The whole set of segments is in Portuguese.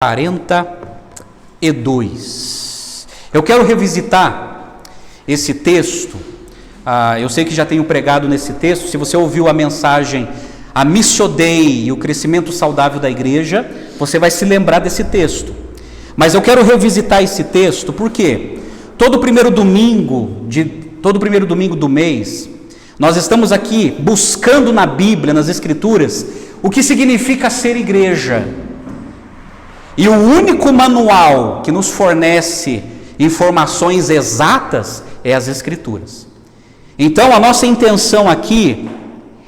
42. Eu quero revisitar esse texto. Eu sei que já tenho pregado nesse texto. Se você ouviu a mensagem A Missio Dei e o crescimento saudável da igreja, você vai se lembrar desse texto. Mas eu quero revisitar esse texto porque todo primeiro domingo do mês, nós estamos aqui buscando na Bíblia, nas Escrituras, o que significa ser igreja. E o único manual que nos fornece informações exatas é as Escrituras. Então a nossa intenção aqui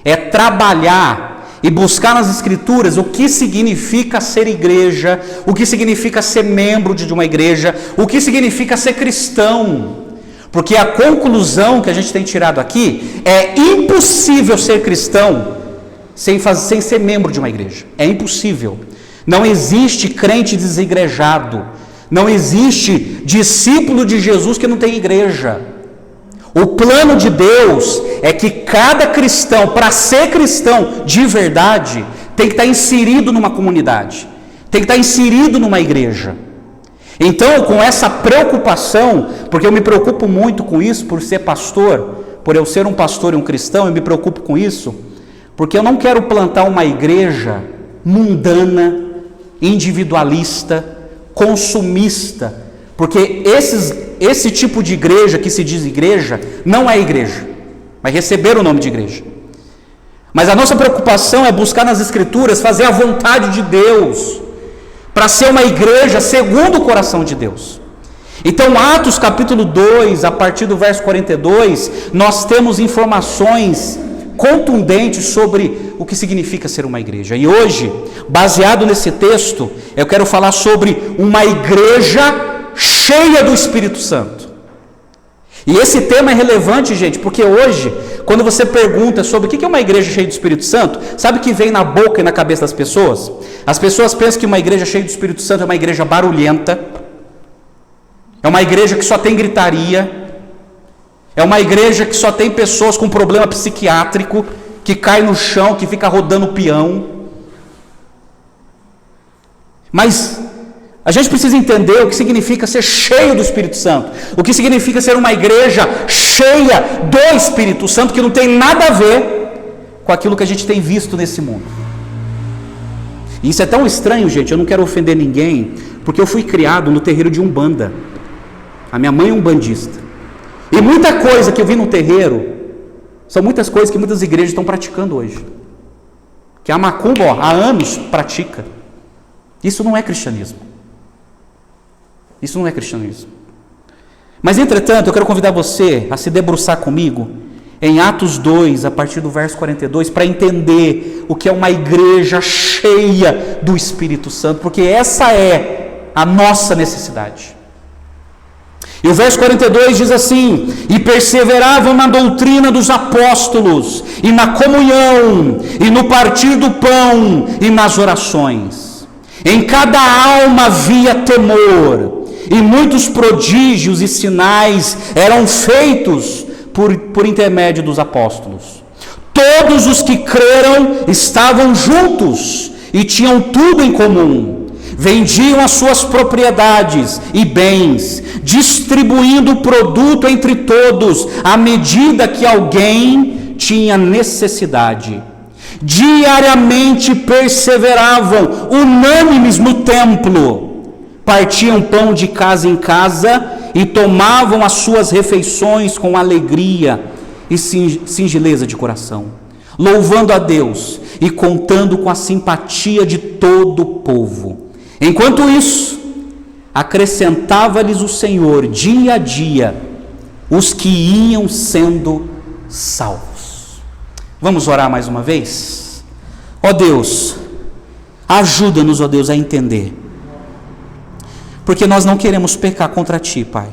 é trabalhar e buscar nas Escrituras o que significa ser igreja, o que significa ser membro de uma igreja, o que significa ser cristão. Porque a conclusão que a gente tem tirado aqui é impossível ser cristão sem ser membro de uma igreja. É impossível. Não existe crente desigrejado. Não existe discípulo de Jesus que não tem igreja. O plano de Deus é que cada cristão, para ser cristão de verdade, tem que estar inserido numa comunidade, tem que estar inserido numa igreja. Então, com essa preocupação, porque eu me preocupo muito com isso, por ser pastor, por eu ser um pastor e um cristão, eu me preocupo com isso, porque eu não quero plantar uma igreja mundana, individualista, consumista, porque esse tipo de igreja que se diz igreja, não é igreja, vai receber o nome de igreja. Mas a nossa preocupação é buscar nas Escrituras, fazer a vontade de Deus, para ser uma igreja segundo o coração de Deus. Então, Atos capítulo 2, a partir do verso 42, nós temos informações contundentes sobre o que significa ser uma igreja. E hoje, baseado nesse texto, eu quero falar sobre uma igreja cheia do Espírito Santo. E esse tema é relevante, gente, porque hoje, quando você pergunta sobre o que é uma igreja cheia do Espírito Santo, sabe o que vem na boca e na cabeça das pessoas? As pessoas pensam que uma igreja cheia do Espírito Santo é uma igreja barulhenta, é uma igreja que só tem gritaria, é uma igreja que só tem pessoas com problema psiquiátrico, que cai no chão, que fica rodando peão. Mas a gente precisa entender o que significa ser cheio do Espírito Santo, o que significa ser uma igreja cheia do Espírito Santo, que não tem nada a ver com aquilo que a gente tem visto nesse mundo. E isso é tão estranho, gente, eu não quero ofender ninguém, porque eu fui criado no terreiro de Umbanda. A minha mãe é umbandista. E muita coisa que eu vi no terreiro, são muitas coisas que muitas igrejas estão praticando hoje. Que a macumba, há anos, pratica. Isso não é cristianismo. Isso não é cristianismo. Mas, entretanto, eu quero convidar você a se debruçar comigo em Atos 2, a partir do verso 42, para entender o que é uma igreja cheia do Espírito Santo, porque essa é a nossa necessidade. E o verso 42 diz assim: e perseveravam na doutrina dos apóstolos, e na comunhão, e no partir do pão, e nas orações. Em cada alma havia temor, e muitos prodígios e sinais eram feitos por intermédio dos apóstolos. Todos os que creram estavam juntos, e tinham tudo em comum. Vendiam as suas propriedades e bens, distribuindo o produto entre todos, à medida que alguém tinha necessidade. Diariamente perseveravam, unânimes no templo, partiam pão de casa em casa e tomavam as suas refeições com alegria e singeleza de coração, louvando a Deus e contando com a simpatia de todo o povo. Enquanto isso, acrescentava-lhes o Senhor dia a dia os que iam sendo salvos. Vamos orar mais uma vez? Ó Deus, ajuda-nos, ó Deus, a entender, porque nós não queremos pecar contra Ti, Pai.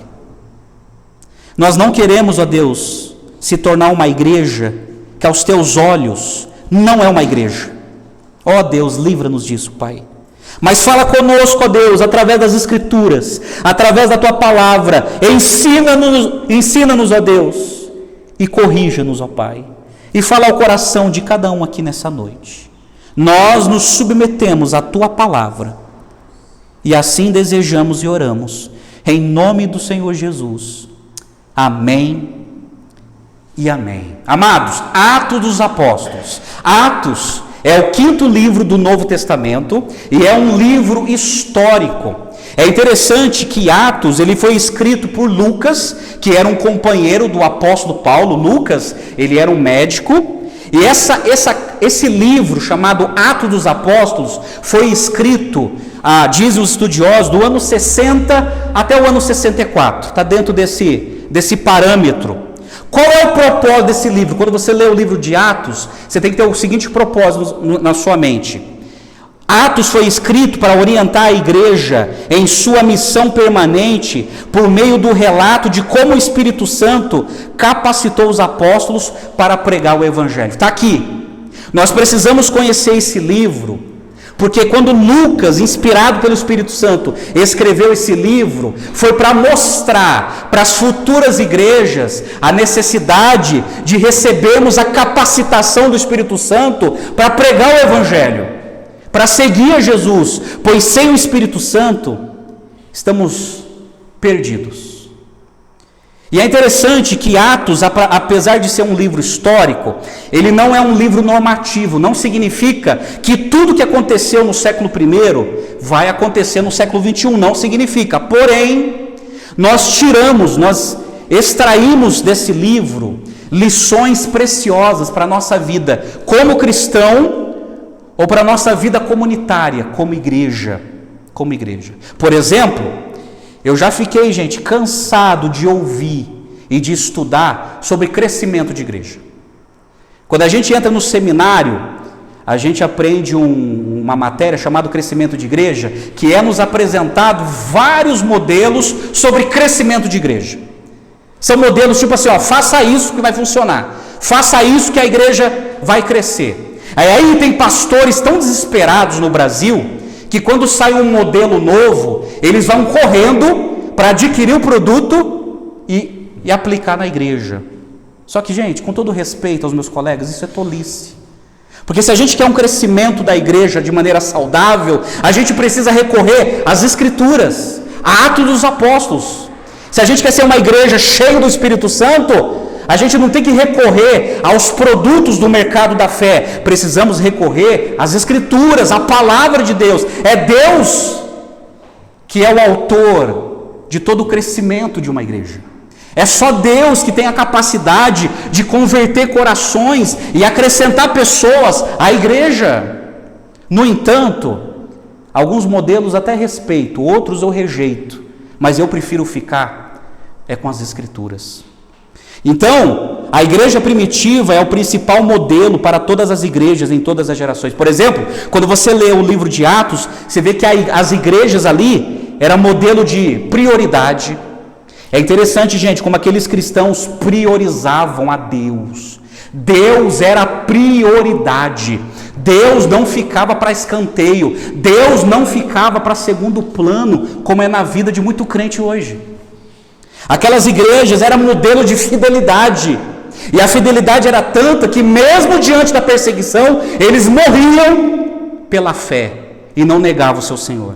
Nós não queremos, ó Deus, se tornar uma igreja que aos Teus olhos não é uma igreja. Ó Deus, livra-nos disso, Pai. Mas fala conosco, ó Deus, através das Escrituras, através da Tua palavra, ensina-nos, ó Deus, e corrija-nos, ó Pai, e fala ao coração de cada um aqui nessa noite. Nós nos submetemos à Tua palavra, E assim desejamos e oramos, em nome do Senhor Jesus. Amém e amém. Amados, Atos dos Apóstolos. Atos é o 5º livro do Novo Testamento e é um livro histórico. É interessante que Atos ele foi escrito por Lucas, que era um companheiro do apóstolo Paulo. Lucas, ele era um médico, e esse livro chamado Atos dos Apóstolos foi escrito, dizem os estudiosos, do ano 60 até o ano 64, está dentro desse parâmetro. Qual é o propósito desse livro? Quando você lê o livro de Atos, você tem que ter o seguinte propósito na sua mente. Atos foi escrito para orientar a igreja em sua missão permanente por meio do relato de como o Espírito Santo capacitou os apóstolos para pregar o Evangelho. Está aqui. Nós precisamos conhecer esse livro, porque quando Lucas, inspirado pelo Espírito Santo, escreveu esse livro, foi para mostrar para as futuras igrejas a necessidade de recebermos a capacitação do Espírito Santo para pregar o Evangelho, para seguir a Jesus, pois sem o Espírito Santo estamos perdidos. E é interessante que Atos, apesar de ser um livro histórico, ele não é um livro normativo. Não significa que tudo que aconteceu no século I vai acontecer no século XXI, não significa. Porém, nós extraímos desse livro lições preciosas para a nossa vida como cristão ou para a nossa vida comunitária, como igreja. Por exemplo, eu já fiquei, gente, cansado de ouvir e de estudar sobre crescimento de igreja. Quando a gente entra no seminário, a gente aprende uma matéria chamada crescimento de igreja, que é nos apresentado vários modelos sobre crescimento de igreja. São modelos tipo assim, faça isso que vai funcionar, faça isso que a igreja vai crescer. Aí tem pastores tão desesperados no Brasil, que quando sai um modelo novo, eles vão correndo para adquirir o produto e aplicar na igreja. Só que, gente, com todo respeito aos meus colegas, isso é tolice. Porque se a gente quer um crescimento da igreja de maneira saudável, a gente precisa recorrer às Escrituras, a Atos dos Apóstolos. Se a gente quer ser uma igreja cheia do Espírito Santo, a gente não tem que recorrer aos produtos do mercado da fé. Precisamos recorrer às Escrituras, à palavra de Deus. É Deus que é o autor de todo o crescimento de uma igreja. É só Deus que tem a capacidade de converter corações e acrescentar pessoas à igreja. No entanto, alguns modelos até respeito, outros eu rejeito, mas eu prefiro ficar com as Escrituras. Então, a igreja primitiva é o principal modelo para todas as igrejas em todas as gerações. Por exemplo, quando você lê o livro de Atos, você vê que as igrejas ali eram modelo de prioridade. É interessante, gente, como aqueles cristãos priorizavam a Deus. Deus era a prioridade. Deus não ficava para escanteio. Deus não ficava para segundo plano, como é na vida de muito crente hoje. Aquelas igrejas eram modelo de fidelidade, e a fidelidade era tanta que mesmo diante da perseguição, eles morriam pela fé e não negavam o seu Senhor.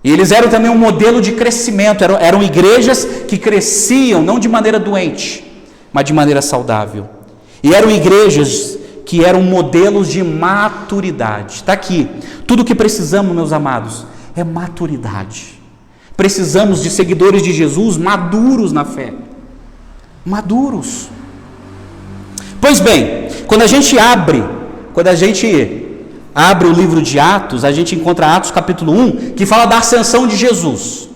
E eles eram também um modelo de crescimento, eram igrejas que cresciam não de maneira doente, mas de maneira saudável. E eram igrejas que eram modelos de maturidade. Está aqui, tudo o que precisamos, meus amados, é maturidade. Precisamos de seguidores de Jesus maduros na fé. Maduros. Pois bem, quando a gente abre o livro de Atos, a gente encontra Atos capítulo 1, que fala da ascensão de Jesus.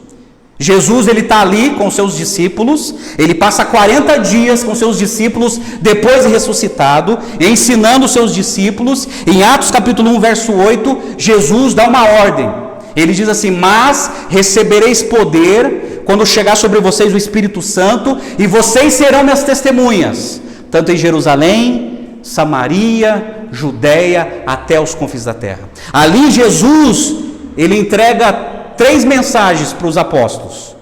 Jesus, ele está ali com seus discípulos, ele passa 40 dias com seus discípulos, depois de ressuscitado, ensinando os seus discípulos. Em Atos capítulo 1, verso 8, Jesus dá uma ordem. Ele diz assim: mas recebereis poder quando chegar sobre vocês o Espírito Santo, e vocês serão minhas testemunhas, tanto em Jerusalém, Samaria, Judeia, até os confins da terra. Ali Jesus, ele entrega 3 mensagens para os apóstolos: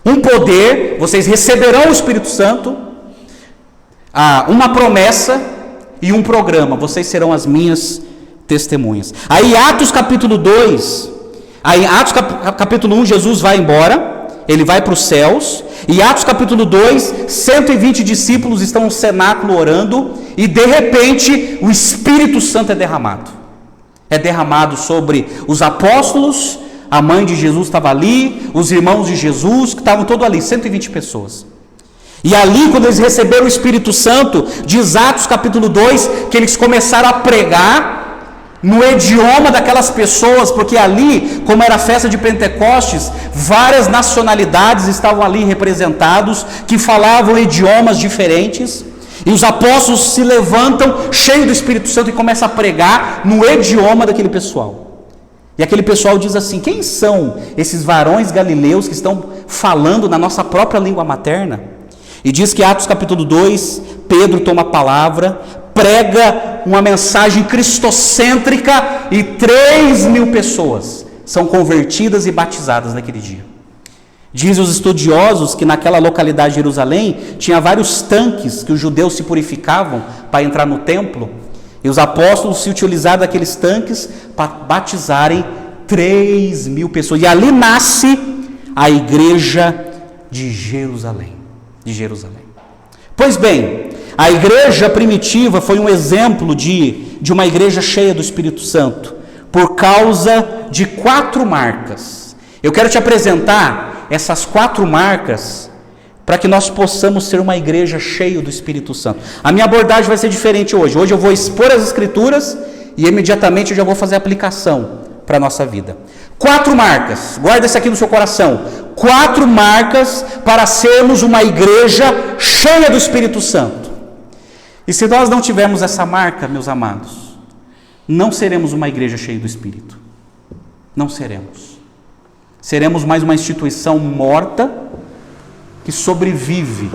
um poder, vocês receberão o Espírito Santo, uma promessa e um programa: vocês serão as minhas testemunhas. Aí Atos capítulo 2, Aí, Atos capítulo 1, Jesus vai embora, ele vai para os céus. E Atos capítulo 2, 120 discípulos estão no cenáculo orando, e de repente o Espírito Santo é derramado. É derramado sobre os apóstolos, a mãe de Jesus estava ali, os irmãos de Jesus, que estavam todos ali, 120 pessoas. E ali, quando eles receberam o Espírito Santo, diz Atos capítulo 2, que eles começaram a pregar no idioma daquelas pessoas, porque ali, como era a festa de Pentecostes, várias nacionalidades estavam ali representados, que falavam idiomas diferentes, e os apóstolos se levantam, cheios do Espírito Santo, e começam a pregar no idioma daquele pessoal. E aquele pessoal diz assim: quem são esses varões galileus que estão falando na nossa própria língua materna? E diz que Atos capítulo 2, Pedro toma a palavra, prega uma mensagem cristocêntrica, e 3.000 pessoas são convertidas e batizadas naquele dia. Dizem os estudiosos que naquela localidade de Jerusalém tinha vários tanques que os judeus se purificavam para entrar no templo, e os apóstolos se utilizaram daqueles tanques para batizarem 3.000 pessoas. E ali nasce a igreja de Jerusalém. Pois bem, a igreja primitiva foi um exemplo de uma igreja cheia do Espírito Santo, por causa de 4 marcas. Eu quero te apresentar essas 4 marcas, para que nós possamos ser uma igreja cheia do Espírito Santo. A minha abordagem vai ser diferente hoje. Hoje eu vou expor as Escrituras, e imediatamente eu já vou fazer a aplicação para a nossa vida. 4 marcas, guarda isso aqui no seu coração. 4 marcas para sermos uma igreja cheia do Espírito Santo. E se nós não tivermos essa marca, meus amados, não seremos uma igreja cheia do Espírito. Não seremos. Seremos mais uma instituição morta que sobrevive.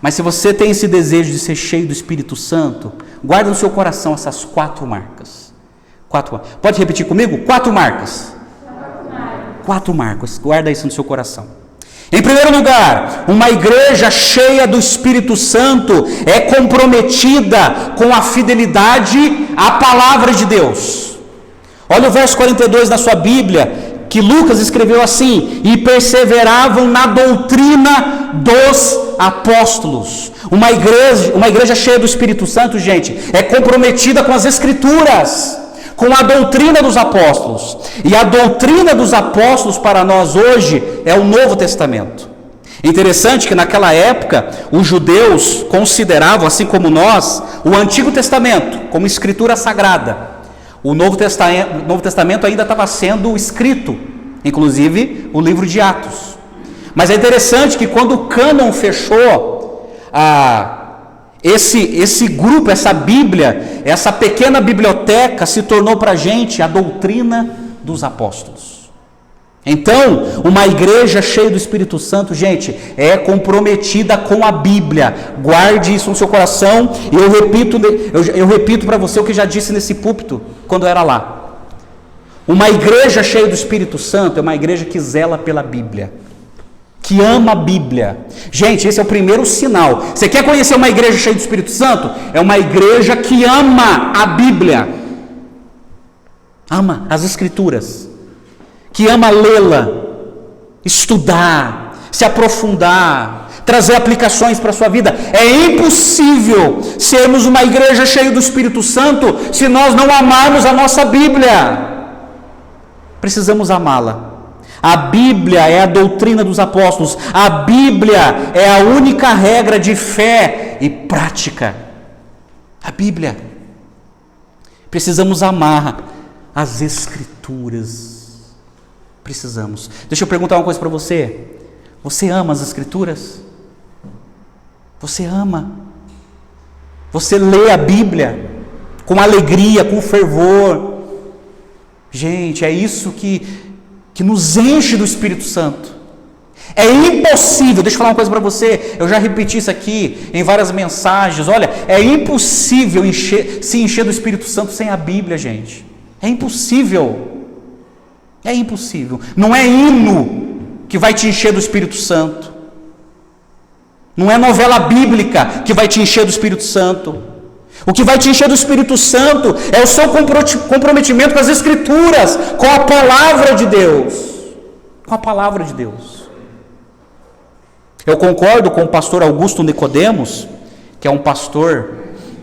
Mas se você tem esse desejo de ser cheio do Espírito Santo, guarda no seu coração essas 4 marcas. 4. Pode repetir comigo? 4 marcas. 4 marcas. Guarda isso no seu coração. Em primeiro lugar, uma igreja cheia do Espírito Santo é comprometida com a fidelidade à palavra de Deus. Olha o verso 42 da sua Bíblia, que Lucas escreveu assim: e perseveravam na doutrina dos apóstolos. Uma igreja cheia do Espírito Santo, gente, é comprometida com as Escrituras, com a doutrina dos apóstolos. E a doutrina dos apóstolos para nós hoje é o Novo Testamento. Interessante que naquela época os judeus consideravam, assim como nós, o Antigo Testamento como escritura sagrada. O Novo Testamento ainda estava sendo escrito, inclusive o livro de Atos. Mas é interessante que quando o cânon fechou, esse grupo, essa Bíblia, essa pequena biblioteca se tornou para a gente a doutrina dos apóstolos. Então, uma igreja cheia do Espírito Santo, gente, é comprometida com a Bíblia. Guarde isso no seu coração. E eu repito para você o que já disse nesse púlpito quando eu era lá. Uma igreja cheia do Espírito Santo é uma igreja que zela pela Bíblia, que ama a Bíblia. Gente, esse é o primeiro sinal. Você quer conhecer uma igreja cheia do Espírito Santo? É uma igreja que ama a Bíblia, ama as Escrituras, que ama lê-la, estudar, se aprofundar, trazer aplicações para a sua vida. É impossível sermos uma igreja cheia do Espírito Santo se nós não amarmos a nossa Bíblia. Precisamos amá-la. A Bíblia é a doutrina dos apóstolos. A Bíblia é a única regra de fé e prática. A Bíblia. Precisamos amar as Escrituras. Precisamos. Deixa eu perguntar uma coisa para você. Você ama as Escrituras? Você ama? Você lê a Bíblia com alegria, com fervor? Gente, é isso que nos enche do Espírito Santo. É impossível, deixa eu falar uma coisa para você, eu já repeti isso aqui em várias mensagens. Olha, é impossível se encher do Espírito Santo sem a Bíblia, gente. É impossível. É impossível. Não é hino que vai te encher do Espírito Santo. Não é novela bíblica que vai te encher do Espírito Santo. O que vai te encher do Espírito Santo é o seu comprometimento com as Escrituras, com a palavra de Deus. Com a palavra de Deus. Eu concordo com o pastor Augusto Nicodemos, que é um pastor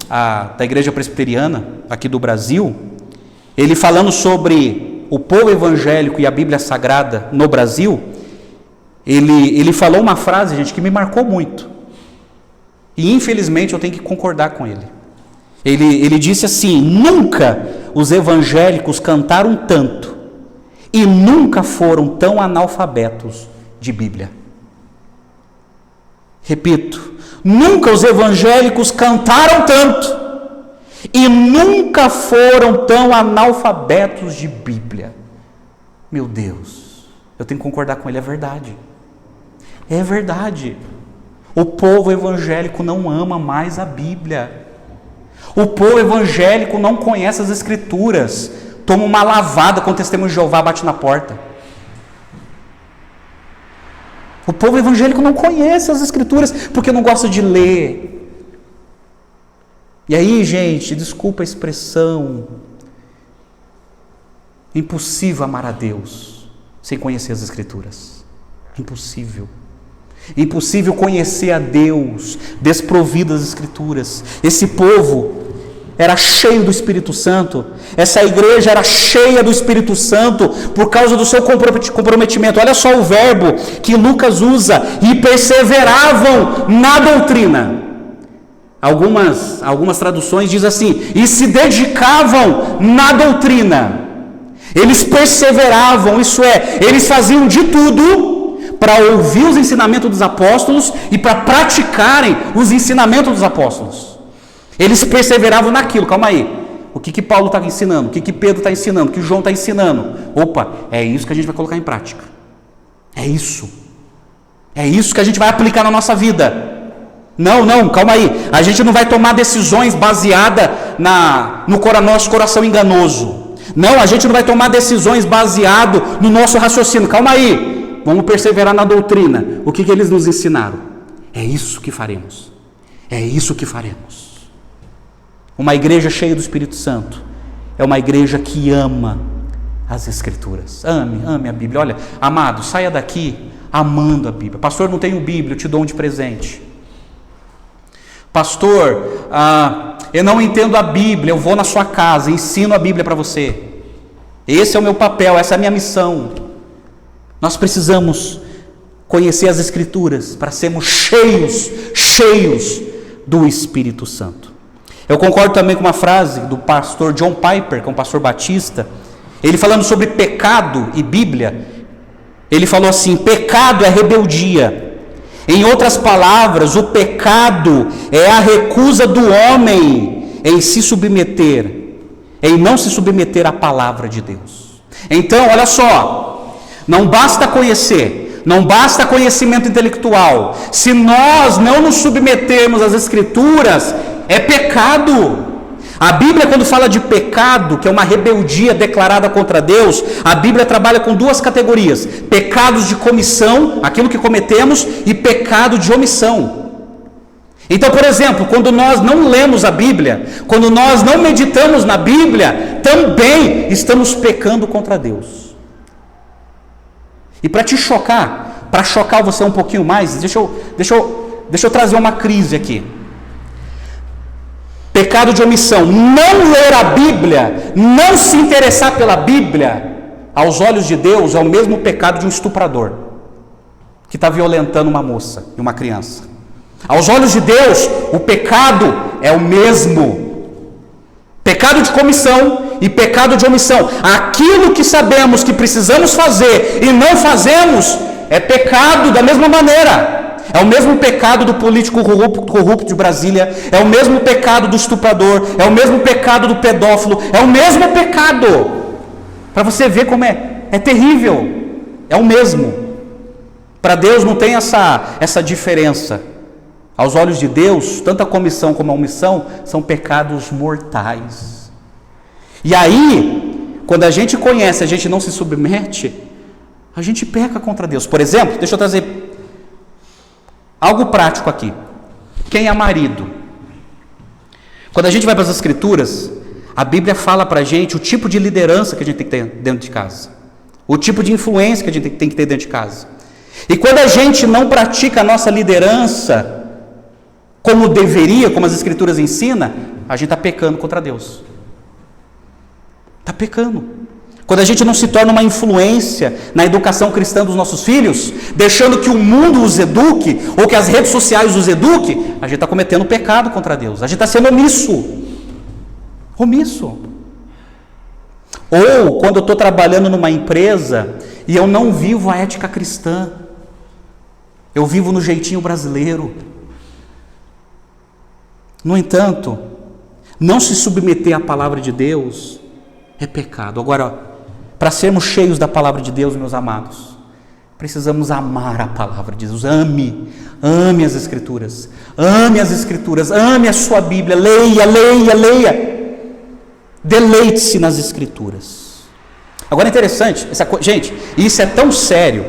da Igreja Presbiteriana aqui do Brasil. Ele falando sobre o povo evangélico e a Bíblia Sagrada no Brasil, ele falou uma frase, gente, que me marcou muito. E infelizmente eu tenho que concordar com ele. Ele disse assim: nunca os evangélicos cantaram tanto e nunca foram tão analfabetos de Bíblia. Repito, nunca os evangélicos cantaram tanto e nunca foram tão analfabetos de Bíblia. Meu Deus, eu tenho que concordar com ele, é verdade. É verdade. O povo evangélico não ama mais a Bíblia. O povo evangélico não conhece as Escrituras. Toma uma lavada quando o testemunho de Jeová bate na porta. O povo evangélico não conhece as Escrituras porque não gosta de ler. E aí, gente, desculpa a expressão, impossível amar a Deus sem conhecer as Escrituras. Impossível. Impossível conhecer a Deus desprovido das Escrituras. Esse povo era cheio do Espírito Santo. Essa igreja era cheia do Espírito Santo por causa do seu comprometimento. Olha só o verbo que Lucas usa: e perseveravam na doutrina. Algumas traduções dizem assim: e se dedicavam na doutrina. Eles perseveravam, isso é, eles faziam de tudo para ouvir os ensinamentos dos apóstolos e para praticarem os ensinamentos dos apóstolos. Eles perseveravam naquilo. Calma aí, o que Paulo está ensinando, o que Pedro está ensinando, o que João está ensinando? Opa, é isso que a gente vai colocar em prática. É isso que a gente vai aplicar na nossa vida. Não, calma aí, a gente não vai tomar decisões baseadas no nosso coração enganoso. Não, a gente não vai tomar decisões baseado no nosso raciocínio. Calma aí. Vamos perseverar na doutrina. O que eles nos ensinaram? É isso que faremos. É isso que faremos. Uma igreja cheia do Espírito Santo é uma igreja que ama as Escrituras. Ame a Bíblia. Olha, amado, saia daqui amando a Bíblia. Pastor, não tenho Bíblia, eu te dou um de presente. Pastor, eu não entendo a Bíblia, eu vou na sua casa, ensino a Bíblia para você. Esse é o meu papel, essa é a minha missão. Nós precisamos conhecer as Escrituras para sermos cheios do Espírito Santo. Eu concordo também com uma frase do pastor John Piper, que é um pastor batista. Ele falando sobre pecado e Bíblia, ele falou assim: pecado é rebeldia. Em outras palavras, o pecado é a recusa do homem em se submeter, em não se submeter à palavra de Deus. Então, olha só, não basta conhecer, não basta conhecimento intelectual. Se nós não nos submetermos às Escrituras, é pecado. A Bíblia, quando fala de pecado, que é uma rebeldia declarada contra Deus, a Bíblia trabalha com duas categorias: pecados de comissão, aquilo que cometemos, e pecado de omissão. Então, por exemplo, quando nós não lemos a Bíblia, quando nós não meditamos na Bíblia, também estamos pecando contra Deus. E para te chocar, para chocar você um pouquinho mais, deixa eu trazer uma crise aqui. Pecado de omissão: não ler a Bíblia, não se interessar pela Bíblia, aos olhos de Deus é o mesmo pecado de um estuprador que está violentando uma moça e uma criança. Aos olhos de Deus, o pecado é o mesmo. Pecado de comissão e pecado de omissão. Aquilo que sabemos que precisamos fazer e não fazemos é pecado da mesma maneira. É o mesmo pecado do político corrupto de Brasília, é o mesmo pecado do estuprador, é o mesmo pecado do pedófilo, é o mesmo pecado. Para você ver como é terrível, é o mesmo. Para Deus não tem essa diferença. Aos olhos de Deus, tanto a comissão como a omissão são pecados mortais. E aí, quando a gente conhece, a gente não se submete, a gente peca contra Deus. Por exemplo, deixa eu trazer algo prático aqui. Quem é marido? Quando a gente vai para as Escrituras, a Bíblia fala para a gente o tipo de liderança que a gente tem que ter dentro de casa, o tipo de influência que a gente tem que ter dentro de casa. E quando a gente não pratica a nossa liderança como deveria, como as Escrituras ensinam, a gente está pecando contra Deus. Está pecando. Quando a gente não se torna uma influência na educação cristã dos nossos filhos, deixando que o mundo os eduque, ou que as redes sociais os eduque, a gente está cometendo pecado contra Deus. A gente está sendo omisso. Omisso. Ou quando eu estou trabalhando numa empresa e eu não vivo a ética cristã, eu vivo no jeitinho brasileiro. No entanto, não se submeter à palavra de Deus é pecado. Agora, para sermos cheios da palavra de Deus, meus amados, precisamos amar a palavra de Deus. Ame as Escrituras, ame a sua Bíblia, leia. Deleite-se nas Escrituras. Agora é interessante, gente, isso é tão sério,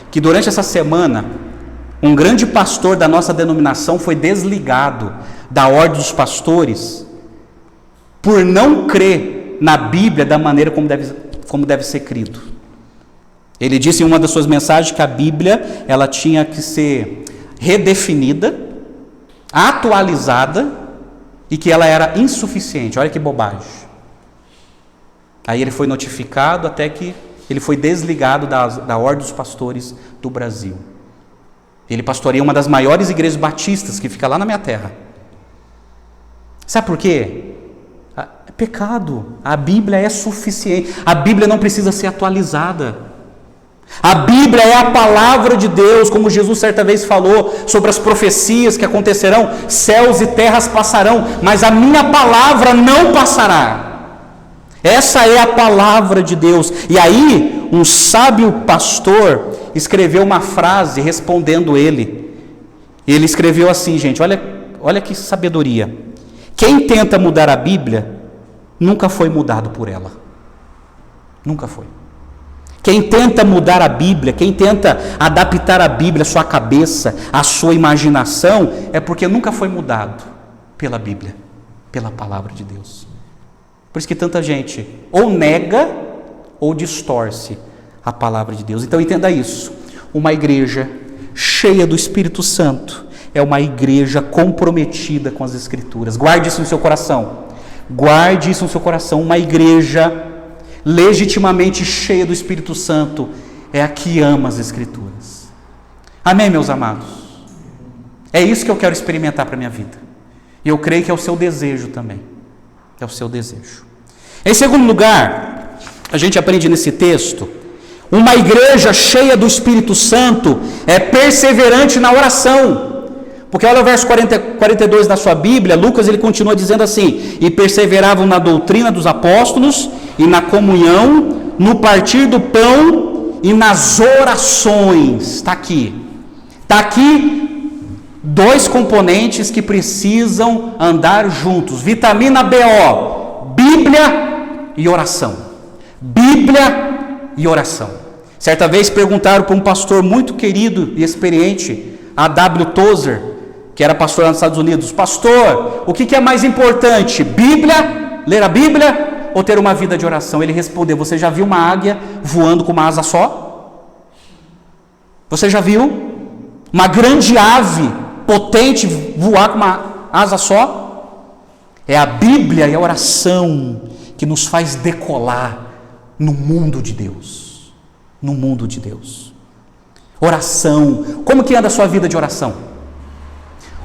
que durante essa semana, um grande pastor da nossa denominação foi desligado da ordem dos pastores, por não crer na Bíblia da maneira como deve ser crido. Ele disse em uma das suas mensagens que a Bíblia, ela tinha que ser redefinida, atualizada, e que ela era insuficiente. Olha que bobagem. Aí ele foi notificado até que ele foi desligado da ordem dos pastores do Brasil. Ele pastoreia uma das maiores igrejas batistas que fica lá na minha terra. Sabe por quê? É pecado. A Bíblia é suficiente. A Bíblia não precisa ser atualizada. A Bíblia é a palavra de Deus, como Jesus certa vez falou sobre as profecias que acontecerão, céus e terras passarão, mas a minha palavra não passará. Essa é a palavra de Deus. E aí, um sábio pastor escreveu uma frase respondendo ele. Ele escreveu assim, gente, olha que sabedoria. Quem tenta mudar a Bíblia, nunca foi mudado por ela. Nunca foi. Quem tenta mudar a Bíblia, quem tenta adaptar a Bíblia à sua cabeça, à sua imaginação, é porque nunca foi mudado pela Bíblia, pela palavra de Deus. Por isso que tanta gente ou nega ou distorce a palavra de Deus. Então entenda isso. Uma igreja cheia do Espírito Santo é uma igreja comprometida com as Escrituras. Guarde isso no seu coração. Guarde isso no seu coração. Uma igreja legitimamente cheia do Espírito Santo é a que ama as Escrituras. Amém, meus amados? É isso que eu quero experimentar para a minha vida. E eu creio que é o seu desejo também. É o seu desejo. Em segundo lugar, a gente aprende nesse texto, uma igreja cheia do Espírito Santo é perseverante na oração. Porque olha o verso 42 da sua Bíblia, Lucas ele continua dizendo assim, e perseveravam na doutrina dos apóstolos, e na comunhão, no partir do pão, e nas orações. Está aqui dois componentes que precisam andar juntos, vitamina BO, Bíblia e oração. Bíblia e oração. Certa vez perguntaram para um pastor muito querido e experiente, A.W. Tozer, que era pastor lá nos Estados Unidos, pastor, o que é mais importante, Bíblia, ler a Bíblia ou ter uma vida de oração? Ele respondeu, você já viu uma águia voando com uma asa só? Você já viu uma grande ave potente voar com uma asa só? É a Bíblia e a oração que nos faz decolar no mundo de Deus. No mundo de Deus. Oração. Como que anda a sua vida de oração?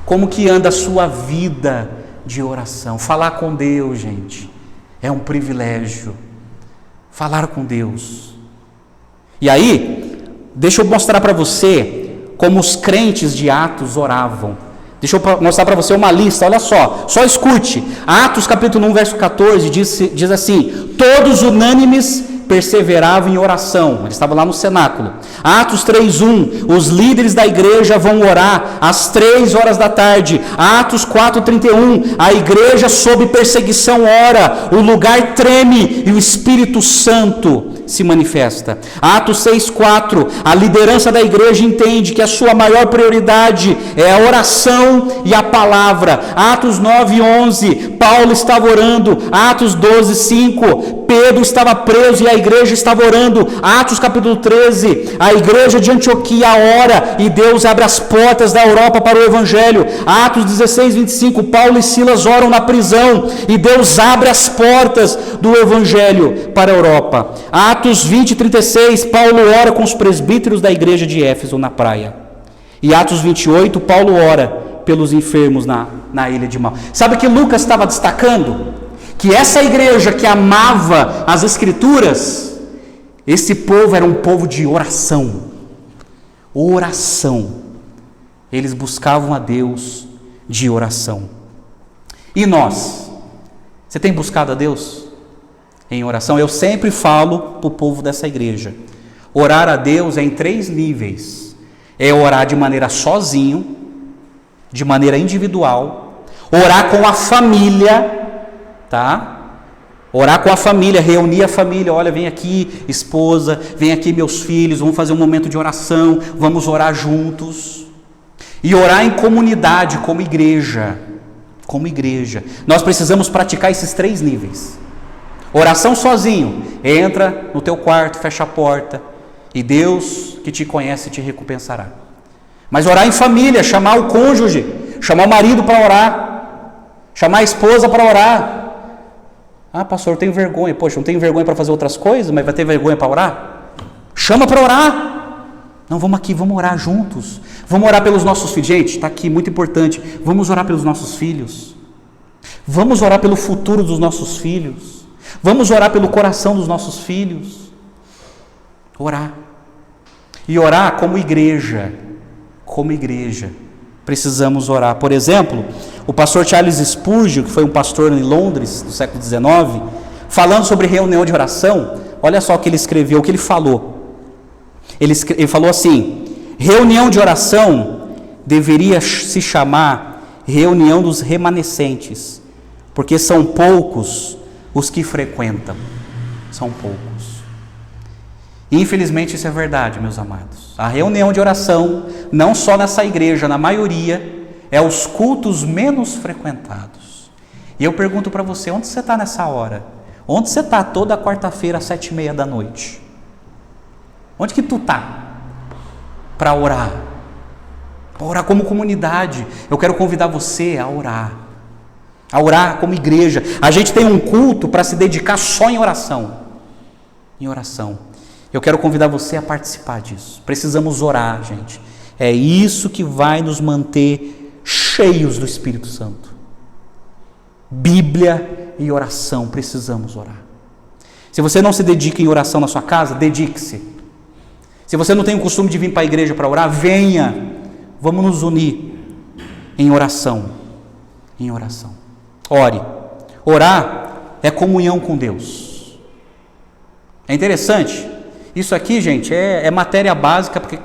Como que anda a sua vida de oração? Falar com Deus, gente, é um privilégio. Falar com Deus. E aí, deixa eu mostrar para você como os crentes de Atos oravam. Deixa eu mostrar para você uma lista, olha só escute. Atos capítulo 1, verso 14, diz assim, todos unânimes perseveravam em oração. Eles estavam lá no cenáculo. Atos 3:1, os líderes da igreja vão orar às 3 horas da tarde. Atos 4:31, a igreja sob perseguição ora, o lugar treme e o Espírito Santo se manifesta. Atos 6,4, a liderança da igreja entende que a sua maior prioridade é a oração e a palavra. Atos 9,11, Paulo estava orando. Atos 12,5, Pedro estava preso e a igreja estava orando. Atos capítulo 13, a igreja de Antioquia ora e Deus abre as portas da Europa para o evangelho. Atos 16:25, Paulo e Silas oram na prisão e Deus abre as portas do evangelho para a Europa. Atos 20:36, Paulo ora com os presbíteros da igreja de Éfeso na praia. E Atos 28, Paulo ora pelos enfermos na ilha de Malta. Sabe o que Lucas estava destacando? Que essa igreja que amava as escrituras, esse povo era um povo de oração. Oração. Eles buscavam a Deus de oração. E nós? Você tem buscado a Deus em oração? Eu sempre falo para o povo dessa igreja. Orar a Deus é em 3 níveis. É orar de maneira sozinho, de maneira individual, orar com a família, tá? Orar com a família, reunir a família, olha, vem aqui esposa, vem aqui meus filhos, vamos fazer um momento de oração, vamos orar juntos. E orar em comunidade, como igreja. Como igreja. Nós precisamos praticar esses 3 níveis. Oração sozinho, entra no teu quarto, fecha a porta, e Deus que te conhece te recompensará. Mas orar em família, chamar o cônjuge, chamar o marido para orar, chamar a esposa para orar. Ah, pastor, eu tenho vergonha. Poxa, não tenho vergonha para fazer outras coisas, mas vai ter vergonha para orar? Chama para orar. Não, vamos aqui, vamos orar juntos. Vamos orar pelos nossos filhos. Gente, está aqui, muito importante. Vamos orar pelos nossos filhos. Vamos orar pelo futuro dos nossos filhos. Vamos orar pelo coração dos nossos filhos. Orar. E orar como igreja. Como igreja. Precisamos orar. Por exemplo, o pastor Charles Spurgeon, que foi um pastor em Londres, do século XIX, falando sobre reunião de oração, olha só o que ele escreveu, o que ele falou. Ele falou assim: reunião de oração deveria se chamar reunião dos remanescentes, porque são poucos os que frequentam. São poucos. Infelizmente isso é verdade, meus amados. A reunião de oração, não só nessa igreja, na maioria, é os cultos menos frequentados. E eu pergunto para você, onde você está nessa hora? Onde você está toda quarta-feira às 7:30 da noite? Onde que tu está para orar? Para orar como comunidade. Eu quero convidar você a orar. A orar como igreja. A gente tem um culto para se dedicar só em oração. Em oração. Eu quero convidar você a participar disso. Precisamos orar, gente. É isso que vai nos manter cheios do Espírito Santo. Bíblia e oração. Precisamos orar. Se você não se dedica em oração na sua casa, dedique-se. Se você não tem o costume de vir para a igreja para orar, venha. Vamos nos unir em oração. Em oração. Ore. Orar é comunhão com Deus. É interessante. Isso aqui, gente, é matéria básica porque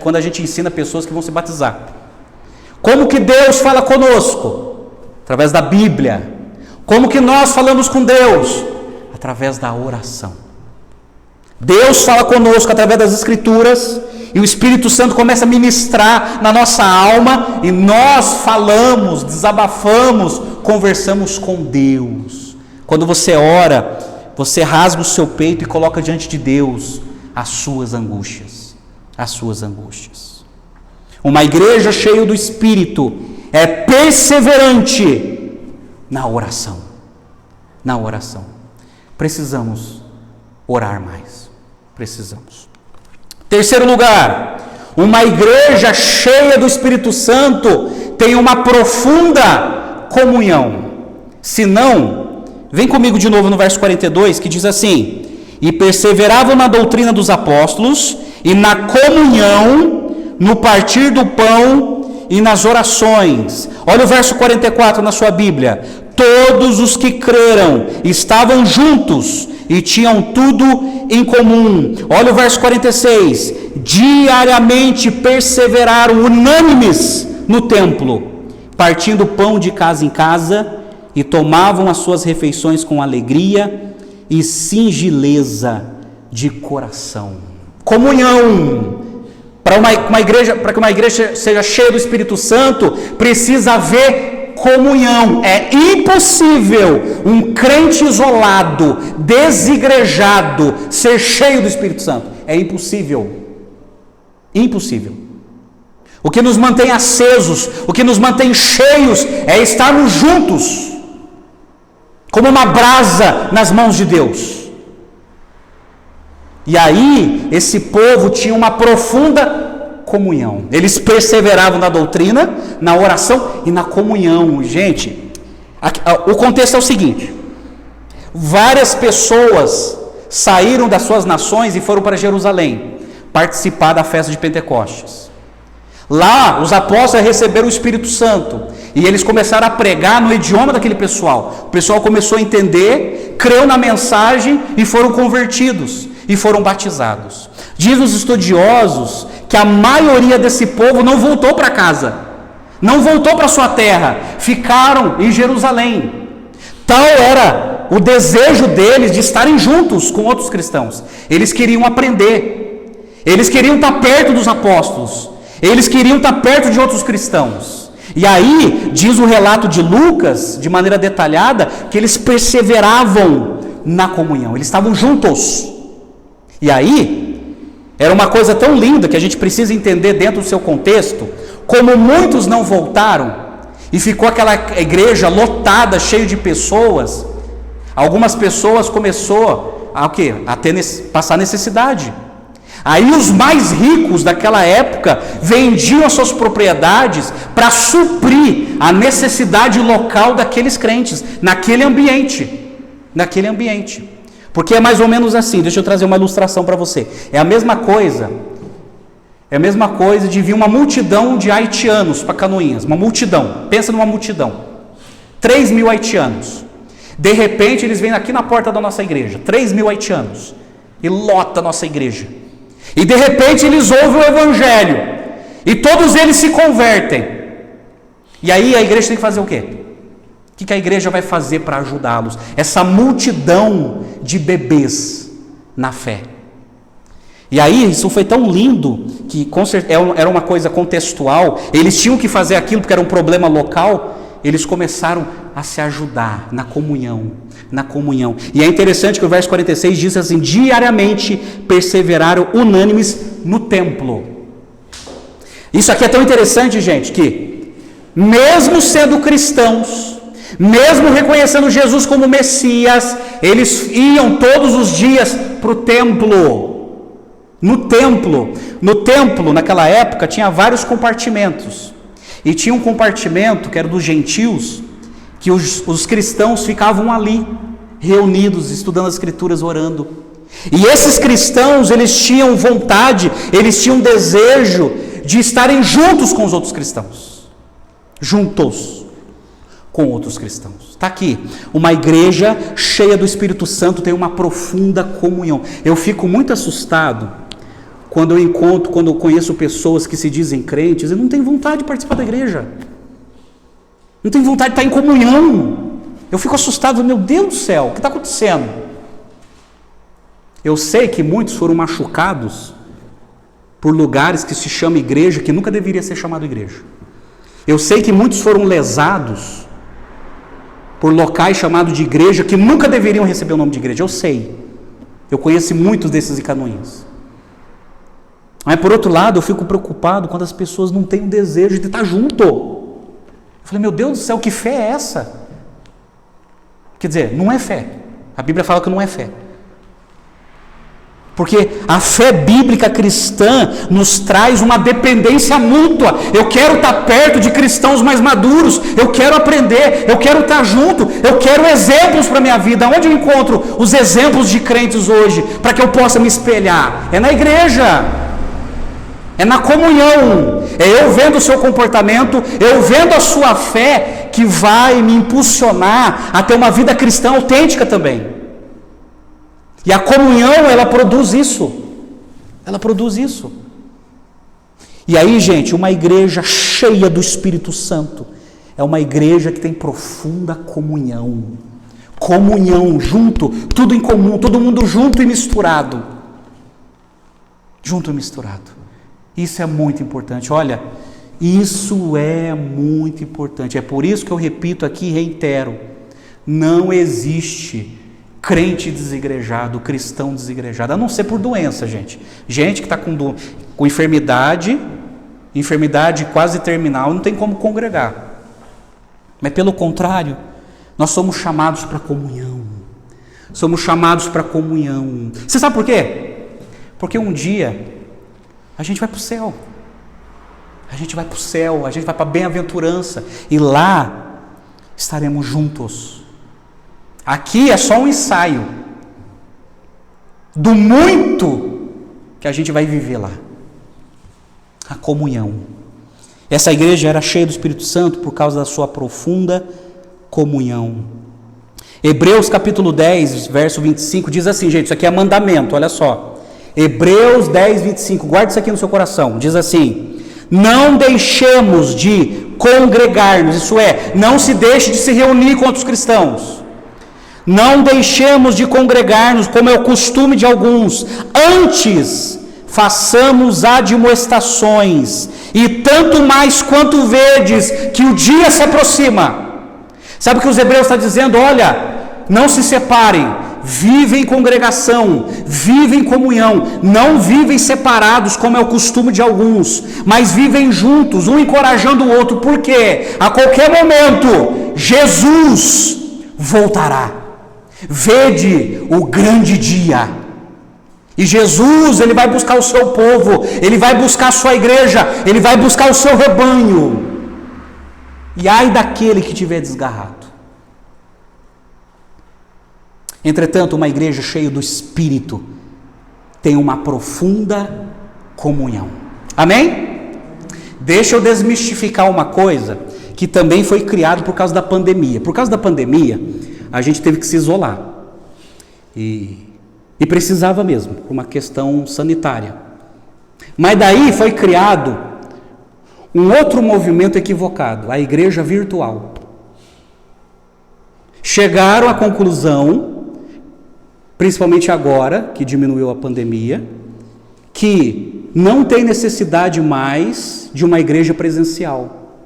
quando a gente ensina pessoas que vão se batizar. Como que Deus fala conosco? Através da Bíblia. Como que nós falamos com Deus? Através da oração. Deus fala conosco através das Escrituras e o Espírito Santo começa a ministrar na nossa alma e nós falamos, desabafamos, conversamos com Deus. Quando você ora, você rasga o seu peito e coloca diante de Deus as suas angústias. As suas angústias. Uma igreja cheia do Espírito é perseverante na oração. Na oração. Precisamos orar mais. Precisamos. Terceiro lugar, uma igreja cheia do Espírito Santo tem uma profunda comunhão. Se não, vem comigo de novo no verso 42, que diz assim: e perseveravam na doutrina dos apóstolos, e na comunhão, no partir do pão e nas orações. Olha o verso 44 na sua Bíblia. Todos os que creram estavam juntos e tinham tudo em comum. Olha o verso 46. Diariamente perseveraram unânimes no templo, partindo pão de casa em casa, e tomavam as suas refeições com alegria e singeleza de coração. Comunhão. Para que uma igreja seja cheia do Espírito Santo, precisa haver comunhão. É impossível um crente isolado, desigrejado, ser cheio do Espírito Santo. É impossível. Impossível. O que nos mantém acesos, o que nos mantém cheios, é estarmos juntos, como uma brasa nas mãos de Deus. E aí, esse povo tinha uma profunda comunhão. Eles perseveravam na doutrina, na oração e na comunhão. Gente, o contexto é o seguinte: várias pessoas saíram das suas nações e foram para Jerusalém participar da festa de Pentecostes. Lá, os apóstolos receberam o Espírito Santo e eles começaram a pregar no idioma daquele pessoal. O pessoal começou a entender, creu na mensagem e foram convertidos e foram batizados. Diz os estudiosos que a maioria desse povo não voltou para casa, não voltou para sua terra, ficaram em Jerusalém. Tal era o desejo deles de estarem juntos com outros cristãos. Eles queriam aprender, eles queriam estar perto dos apóstolos, eles queriam estar perto de outros cristãos. E aí, diz o relato de Lucas, de maneira detalhada, que eles perseveravam na comunhão, eles estavam juntos. E aí, era uma coisa tão linda que a gente precisa entender dentro do seu contexto, como muitos não voltaram, e ficou aquela igreja lotada, cheia de pessoas, algumas pessoas começou a quê? A passar necessidade. Aí os mais ricos daquela época vendiam as suas propriedades para suprir a necessidade local daqueles crentes, naquele ambiente. Porque é mais ou menos assim, deixa eu trazer uma ilustração para você. É a mesma coisa de vir uma multidão de haitianos para Canoinhas, uma multidão, pensa numa multidão, 3.000 haitianos. De repente eles vêm aqui na porta da nossa igreja, 3.000 haitianos, e lota a nossa igreja. E de repente eles ouvem o evangelho, e todos eles se convertem. E aí a igreja tem que fazer o quê? O que a igreja vai fazer para ajudá-los? Essa multidão de bebês na fé. E aí isso foi tão lindo, que era uma coisa contextual, eles tinham que fazer aquilo porque era um problema local, eles começaram a se ajudar na comunhão. E é interessante que o verso 46 diz assim: diariamente perseveraram unânimes no templo. Isso aqui é tão interessante, gente, que mesmo sendo cristãos, mesmo reconhecendo Jesus como Messias, eles iam todos os dias para o templo. No templo, naquela época, tinha vários compartimentos. E tinha um compartimento que era dos gentios, que os cristãos ficavam ali, reunidos, estudando as escrituras, orando. E esses cristãos, eles tinham vontade, eles tinham desejo de estarem juntos com os outros cristãos. Juntos com outros cristãos. Está aqui, uma igreja cheia do Espírito Santo tem uma profunda comunhão. Eu fico muito assustado quando eu conheço pessoas que se dizem crentes e não têm vontade de participar da igreja. Não tem vontade de estar em comunhão. Eu fico assustado, meu Deus do céu, o que está acontecendo? Eu sei que muitos foram machucados por lugares que se chama igreja, que nunca deveria ser chamado igreja. Eu sei que muitos foram lesados por locais chamados de igreja, que nunca deveriam receber o nome de igreja. Eu sei. Eu conheço muitos desses em Canoinhas. Mas por outro lado, eu fico preocupado quando as pessoas não têm o desejo de estar junto. Eu falei, meu Deus do céu, que fé é essa? Quer dizer, não é fé. A Bíblia fala que não é fé. Porque a fé bíblica cristã nos traz uma dependência mútua. Eu quero estar perto de cristãos mais maduros, eu quero aprender, eu quero estar junto, eu quero exemplos para a minha vida. Onde eu encontro os exemplos de crentes hoje, para que eu possa me espelhar? É na igreja, é na comunhão, é eu vendo o seu comportamento, eu vendo a sua fé, que vai me impulsionar a ter uma vida cristã autêntica também. E a comunhão, ela produz isso. Ela produz isso. E aí, gente, uma igreja cheia do Espírito Santo é uma igreja que tem profunda comunhão. Comunhão, junto, tudo em comum, todo mundo junto e misturado. junto e misturado. Isso é muito importante. Olha, isso é muito importante. É por isso que eu repito aqui e reitero: não existe crente desigrejado, cristão desigrejado, a não ser por doença, gente. Gente que está com enfermidade quase terminal, não tem como congregar. Mas pelo contrário, nós somos chamados para comunhão. Somos chamados para comunhão. Você sabe por quê? Porque um dia a gente vai para o céu. A gente vai para o céu, a gente vai para a bem-aventurança. E lá estaremos juntos. Aqui é só um ensaio do muito que a gente vai viver lá. A comunhão. Essa igreja era cheia do Espírito Santo por causa da sua profunda comunhão. Hebreus capítulo 10, verso 25, diz assim, gente, isso aqui é mandamento, olha só. Hebreus 10, 25, guarda isso aqui no seu coração, diz assim: não deixemos de congregar-nos, isso é, não se deixe de se reunir com outros cristãos. Não deixemos de congregar-nos, como é o costume de alguns. Antes, façamos admoestações, e tanto mais quanto vedes que o dia se aproxima. Sabe o que os Hebreus estão dizendo? Olha, não se separem, vivem em congregação, vivem em comunhão, não vivem separados como é o costume de alguns, mas vivem juntos, um encorajando o outro, porque a qualquer momento Jesus voltará. Vede o grande dia. E Jesus, ele vai buscar o seu povo, ele vai buscar a sua igreja, ele vai buscar o seu rebanho. E ai daquele que tiver desgarrado. Entretanto, uma igreja cheia do Espírito tem uma profunda comunhão. Amém? Deixa eu desmistificar uma coisa que também foi criado por causa da pandemia. Por causa da pandemia, a gente teve que se isolar. E precisava mesmo, por uma questão sanitária. Mas daí foi criado um outro movimento equivocado, a igreja virtual. Chegaram à conclusão, principalmente agora, que diminuiu a pandemia, que não tem necessidade mais de uma igreja presencial.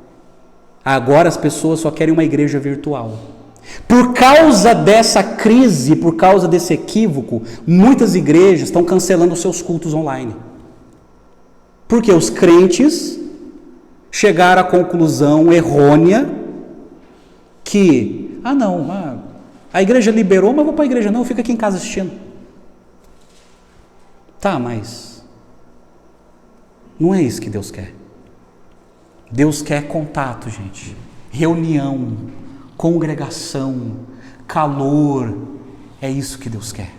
Agora as pessoas só querem uma igreja virtual. Por causa dessa crise, por causa desse equívoco, muitas igrejas estão cancelando os seus cultos online. Porque os crentes chegaram à conclusão errônea que, a igreja liberou, mas eu vou para a igreja não, eu fico aqui em casa assistindo. Tá, mas não é isso que Deus quer. Deus quer contato, gente. Reunião, congregação, calor. É isso que Deus quer.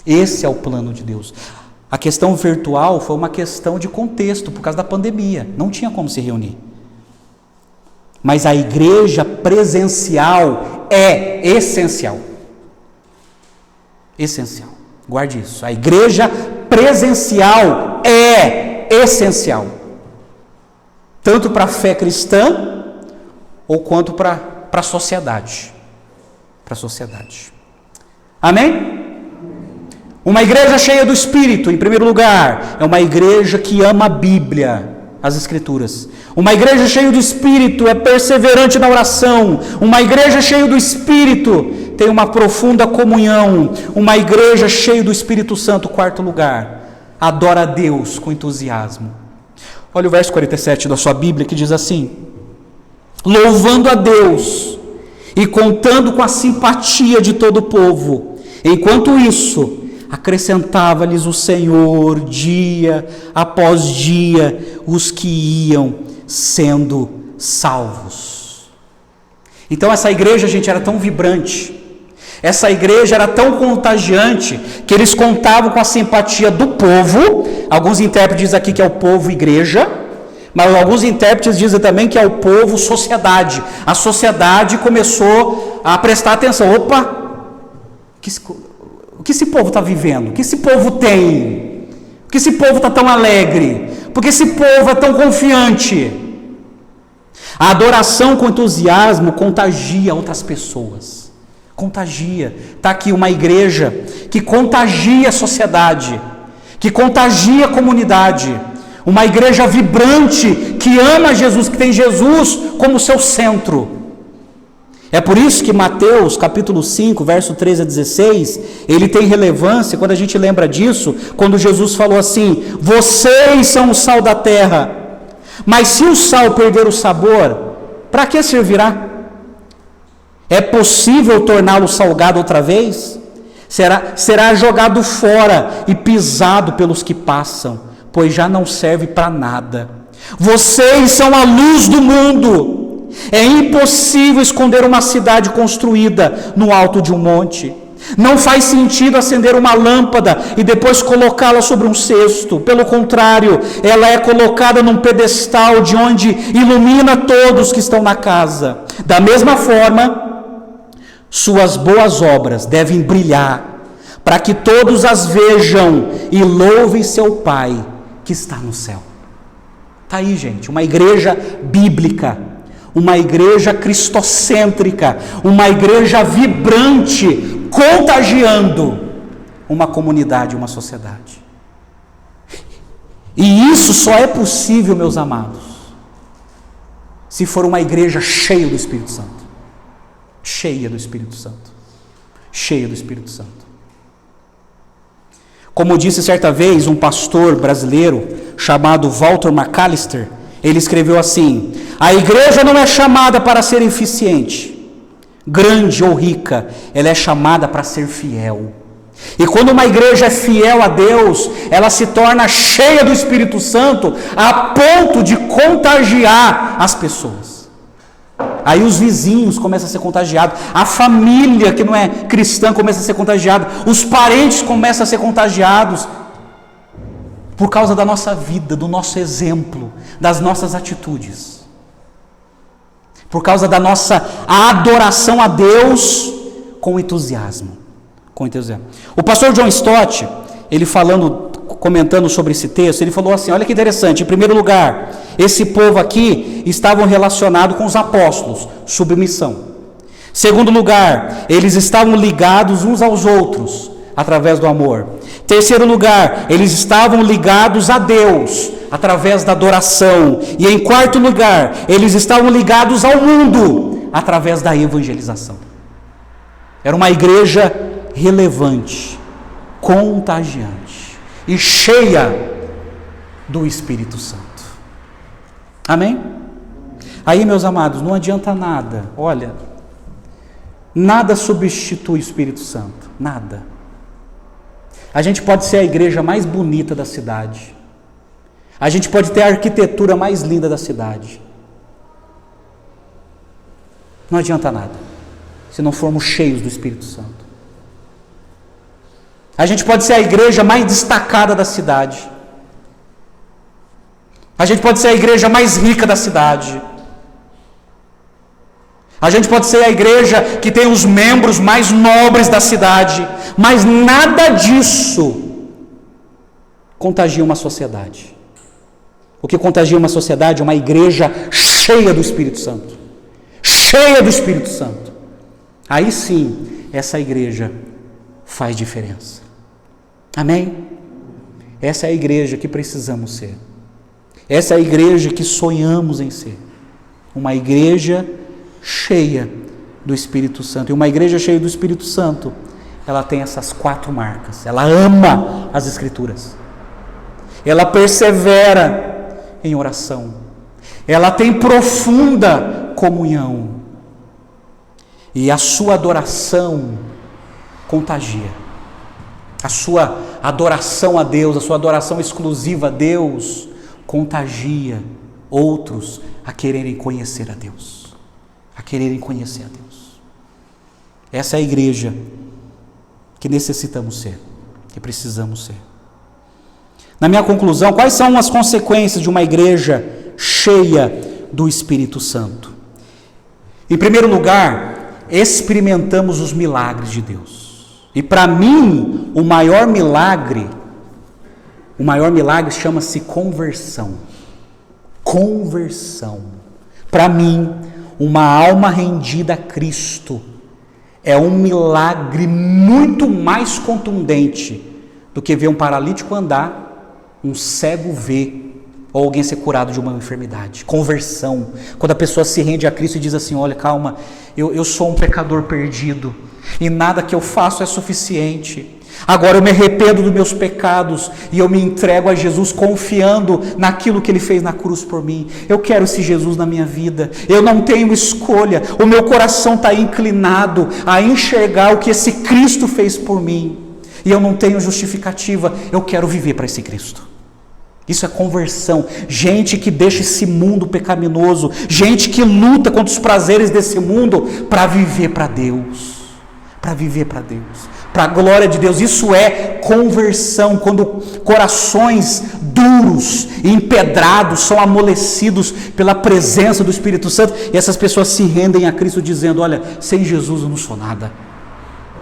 Esse é o plano de Deus. A questão virtual foi uma questão de contexto, por causa da pandemia. Não tinha como se reunir. Mas a igreja presencial é essencial. Essencial. Guarde isso. A igreja presencial é essencial. Tanto para a fé cristã, ou quanto para a sociedade. Para a sociedade. Amém? Uma igreja cheia do Espírito, em primeiro lugar, é uma igreja que ama a Bíblia, as Escrituras. Uma igreja cheia do Espírito é perseverante na oração. Uma igreja cheia do Espírito tem uma profunda comunhão. Uma igreja cheia do Espírito Santo, quarto lugar, adora a Deus com entusiasmo. Olha o verso 47 da sua Bíblia que diz assim: louvando a Deus e contando com a simpatia de todo o povo. Enquanto isso, acrescentava-lhes o Senhor dia após dia os que iam sendo salvos. Então essa igreja, gente, era tão vibrante, essa igreja era tão contagiante, que eles contavam com a simpatia do povo. Alguns intérpretes dizem aqui que é o povo igreja, mas alguns intérpretes dizem também que é o povo sociedade. A sociedade começou a prestar atenção. Opa, o que esse povo está vivendo? O que esse povo tem? Por que esse povo está tão alegre? Por que esse povo é tão confiante? A adoração com entusiasmo contagia outras pessoas. Contagia. Está aqui uma igreja que contagia a sociedade. que contagia a comunidade, uma igreja vibrante, que ama Jesus, que tem Jesus como seu centro. É por isso que Mateus capítulo 5, verso 13 a 16, ele tem relevância quando a gente lembra disso, quando Jesus falou assim: vocês são o sal da terra, mas se o sal perder o sabor, para que servirá? É possível torná-lo salgado outra vez? Será jogado fora e pisado pelos que passam, pois já não serve para nada. Vocês são a luz do mundo. É impossível esconder uma cidade construída no alto de um monte. Não faz sentido acender uma lâmpada e depois colocá-la sobre um cesto. Pelo contrário, ela é colocada num pedestal de onde ilumina todos que estão na casa. Da mesma forma, suas boas obras devem brilhar, para que todos as vejam e louvem seu Pai que está no céu. Está aí, gente, uma igreja bíblica, uma igreja cristocêntrica, uma igreja vibrante, contagiando uma comunidade, uma sociedade. E isso só é possível, meus amados, se for uma igreja cheia do Espírito Santo. Cheia do Espírito Santo. Cheia do Espírito Santo. Como disse certa vez um pastor brasileiro chamado Walter McAllister, ele escreveu assim: a igreja não é chamada para ser eficiente, grande ou rica, ela é chamada para ser fiel. E quando uma igreja é fiel a Deus, ela se torna cheia do Espírito Santo a ponto de contagiar as pessoas. Aí os vizinhos começam a ser contagiados, a família que não é cristã começa a ser contagiada, os parentes começam a ser contagiados, por causa da nossa vida, do nosso exemplo, das nossas atitudes, por causa da nossa adoração a Deus com entusiasmo. O pastor John Stott, ele comentando sobre esse texto, ele falou assim: olha que interessante, em primeiro lugar, esse povo aqui estavam relacionados com os apóstolos, submissão. Segundo lugar, eles estavam ligados uns aos outros, através do amor. Terceiro lugar, eles estavam ligados a Deus, através da adoração. E em quarto lugar, eles estavam ligados ao mundo, através da evangelização. Era uma igreja relevante, contagiante e cheia do Espírito Santo. Amém? Aí, meus amados, não adianta nada. Olha, nada substitui o Espírito Santo. Nada. A gente pode ser a igreja mais bonita da cidade. A gente pode ter a arquitetura mais linda da cidade. Não adianta nada, se não formos cheios do Espírito Santo. A gente pode ser a igreja mais destacada da cidade. A gente pode ser a igreja mais rica da cidade. A gente pode ser a igreja que tem os membros mais nobres da cidade. Mas nada disso contagia uma sociedade. O que contagia uma sociedade é uma igreja cheia do Espírito Santo. Cheia do Espírito Santo. Aí sim, essa igreja faz diferença. Amém? Essa é a igreja que precisamos ser. Essa é a igreja que sonhamos em ser. Uma igreja cheia do Espírito Santo. E uma igreja cheia do Espírito Santo, ela tem essas 4 marcas. Ela ama as Escrituras. Ela persevera em oração. Ela tem profunda comunhão. E a sua adoração contagia. A sua adoração a Deus, a sua adoração exclusiva a Deus, contagia outros a quererem conhecer a Deus. A quererem conhecer a Deus. Essa é a igreja que necessitamos ser, que precisamos ser. Na minha conclusão, quais são as consequências de uma igreja cheia do Espírito Santo? Em primeiro lugar, experimentamos os milagres de Deus. E para mim, o maior milagre chama-se conversão. Conversão. Para mim, uma alma rendida a Cristo é um milagre muito mais contundente do que ver um paralítico andar, um cego ver, ou alguém ser curado de uma enfermidade. Conversão, quando a pessoa se rende a Cristo e diz assim: olha, calma, eu sou um pecador perdido, e nada que eu faço é suficiente. Agora eu me arrependo dos meus pecados e eu me entrego a Jesus confiando naquilo que Ele fez na cruz por mim. Eu quero esse Jesus na minha vida. Eu não tenho escolha. O meu coração está inclinado a enxergar o que esse Cristo fez por mim. E eu não tenho justificativa. Eu quero viver para esse Cristo. Isso é conversão. Gente que deixa esse mundo pecaminoso. Gente que luta contra os prazeres desse mundo para viver para Deus. Para viver para Deus. Para a glória de Deus. Isso é conversão, quando corações duros e empedrados são amolecidos pela presença do Espírito Santo, e essas pessoas se rendem a Cristo dizendo: olha, sem Jesus eu não sou nada,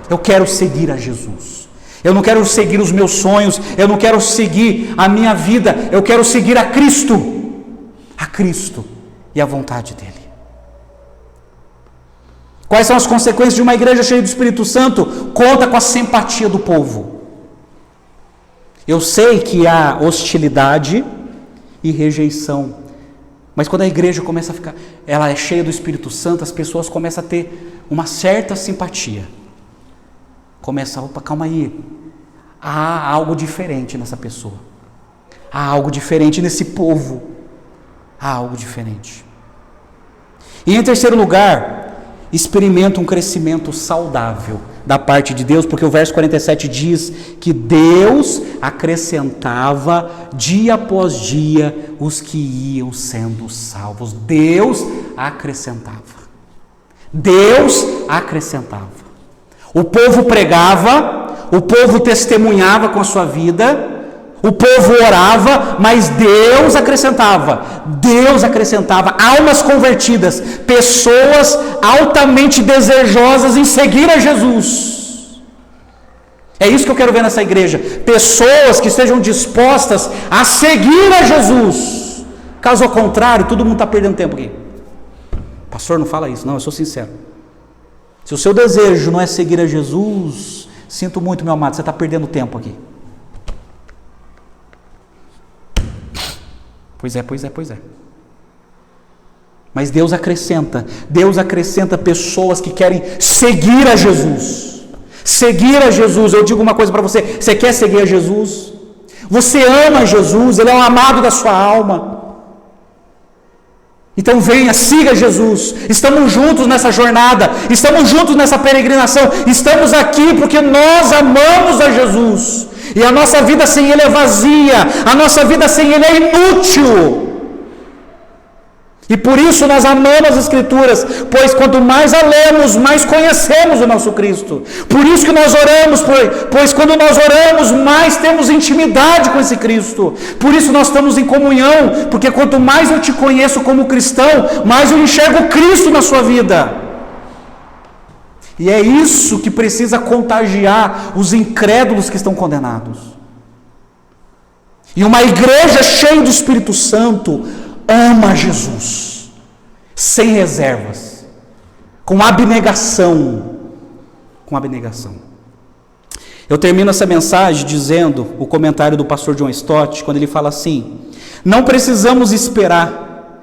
eu quero seguir a Jesus, eu não quero seguir os meus sonhos, eu não quero seguir a minha vida, eu quero seguir a Cristo e a vontade dEle. Quais são as consequências de uma igreja cheia do Espírito Santo? Conta com a simpatia do povo. Eu sei que há hostilidade e rejeição, mas quando a igreja começa a ficar, ela é cheia do Espírito Santo, as pessoas começam a ter uma certa simpatia. Começa, opa, calma aí, há algo diferente nessa pessoa, há algo diferente nesse povo, há algo diferente. E em terceiro lugar, experimenta um crescimento saudável da parte de Deus, porque o verso 47 diz que Deus acrescentava dia após dia os que iam sendo salvos. Deus acrescentava. Deus acrescentava. O povo pregava, o povo testemunhava com a sua vida, o povo orava, mas Deus acrescentava, almas convertidas, pessoas altamente desejosas em seguir a Jesus. É isso que eu quero ver nessa igreja, pessoas que estejam dispostas a seguir a Jesus. Caso contrário, todo mundo está perdendo tempo aqui. Pastor, não fala isso, não, eu sou sincero. Se o seu desejo não é seguir a Jesus, sinto muito, meu amado, você está perdendo tempo aqui. Pois é. Mas Deus acrescenta pessoas que querem seguir a Jesus. Seguir a Jesus. Eu digo uma coisa para você: você quer seguir a Jesus? Você ama Jesus, Ele é o amado da sua alma. Então venha, siga Jesus. Estamos juntos nessa jornada, estamos juntos nessa peregrinação, estamos aqui porque nós amamos a Jesus. E a nossa vida sem Ele é vazia, a nossa vida sem Ele é inútil. E por isso nós amamos as Escrituras, pois quanto mais a lemos, mais conhecemos o nosso Cristo. Por isso que nós oramos, pois quando nós oramos, mais temos intimidade com esse Cristo. Por isso nós estamos em comunhão, porque quanto mais eu te conheço como cristão, mais eu enxergo Cristo na sua vida. E é isso que precisa contagiar os incrédulos que estão condenados. E uma igreja cheia do Espírito Santo ama Jesus, sem reservas, com abnegação. Eu termino essa mensagem dizendo o comentário do pastor John Stott, quando ele fala assim: não precisamos esperar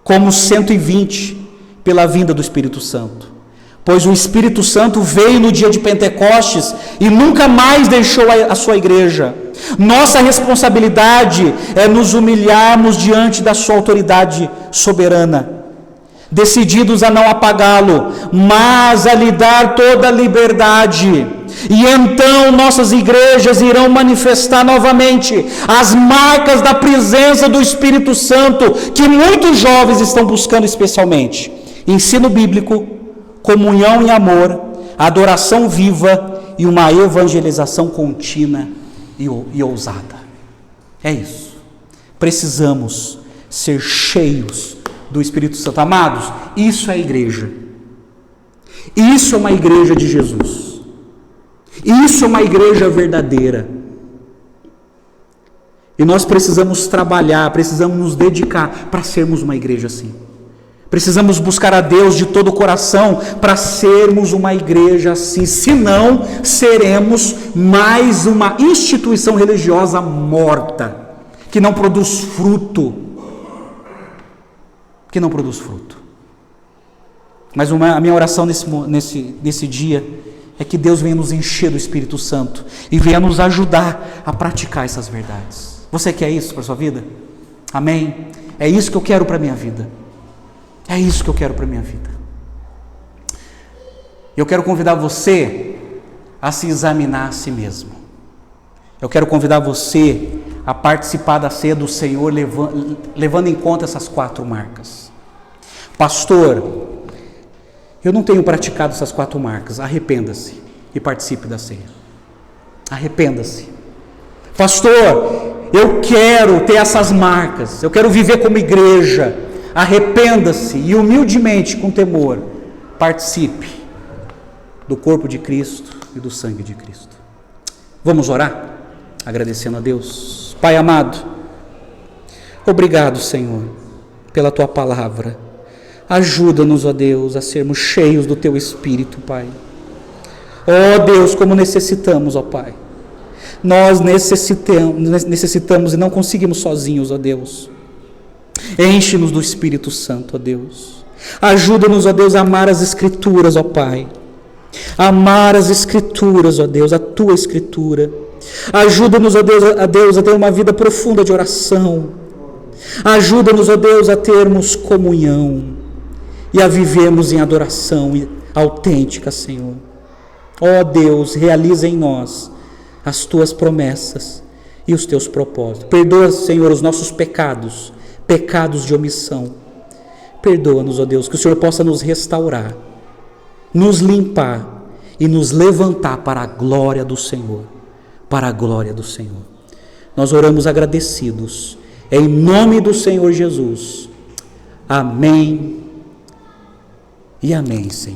como 120 pela vinda do Espírito Santo, pois o Espírito Santo veio no dia de Pentecostes e nunca mais deixou a sua igreja. Nossa responsabilidade é nos humilharmos diante da sua autoridade soberana, decididos a não apagá-lo, mas a lhe dar toda a liberdade. E então nossas igrejas irão manifestar novamente as marcas da presença do Espírito Santo, que muitos jovens estão buscando especialmente: ensino bíblico, comunhão em amor, adoração viva e uma evangelização contínua e ousada. É isso. Precisamos ser cheios do Espírito Santo. Amados, isso é a igreja. Isso é uma igreja de Jesus. Isso é uma igreja verdadeira. E nós precisamos trabalhar, precisamos nos dedicar para sermos uma igreja assim. Precisamos buscar a Deus de todo o coração para sermos uma igreja assim. Senão, seremos mais uma instituição religiosa morta, que não produz fruto. Que não produz fruto. Mas a minha oração nesse dia é que Deus venha nos encher do Espírito Santo e venha nos ajudar a praticar essas verdades. Você quer isso para a sua vida? Amém? É isso que eu quero para a minha vida. É isso que eu quero para a minha vida. Eu quero convidar você a se examinar a si mesmo. Eu quero convidar você a participar da ceia do Senhor, levando em conta essas 4 marcas. Pastor, eu não tenho praticado essas 4 marcas. Arrependa-se e participe da ceia. Arrependa-se. Pastor, eu quero ter essas marcas. Eu quero viver como igreja. Arrependa-se e humildemente, com temor, participe do corpo de Cristo e do sangue de Cristo. Vamos orar? Agradecendo a Deus. Pai amado, obrigado, Senhor, pela Tua palavra. Ajuda-nos, ó Deus, a sermos cheios do Teu Espírito, Pai. Ó Deus, como necessitamos, ó Pai. Nós necessitamos e não conseguimos sozinhos, ó Deus. Enche-nos do Espírito Santo, ó Deus. Ajuda-nos, ó Deus, a amar as Escrituras, ó Pai. Amar as Escrituras, ó Deus, a Tua Escritura. Ajuda-nos, ó Deus, a ter uma vida profunda de oração. Ajuda-nos, ó Deus, a termos comunhão e a vivermos em adoração autêntica, Senhor. Ó Deus, realiza em nós as Tuas promessas e os Teus propósitos. Perdoa, Senhor, os nossos pecados de omissão. Perdoa-nos, ó Deus, que o Senhor possa nos restaurar, nos limpar e nos levantar para a glória do Senhor. Para a glória do Senhor. Nós oramos agradecidos, em nome do Senhor Jesus. Amém e amém, Senhor.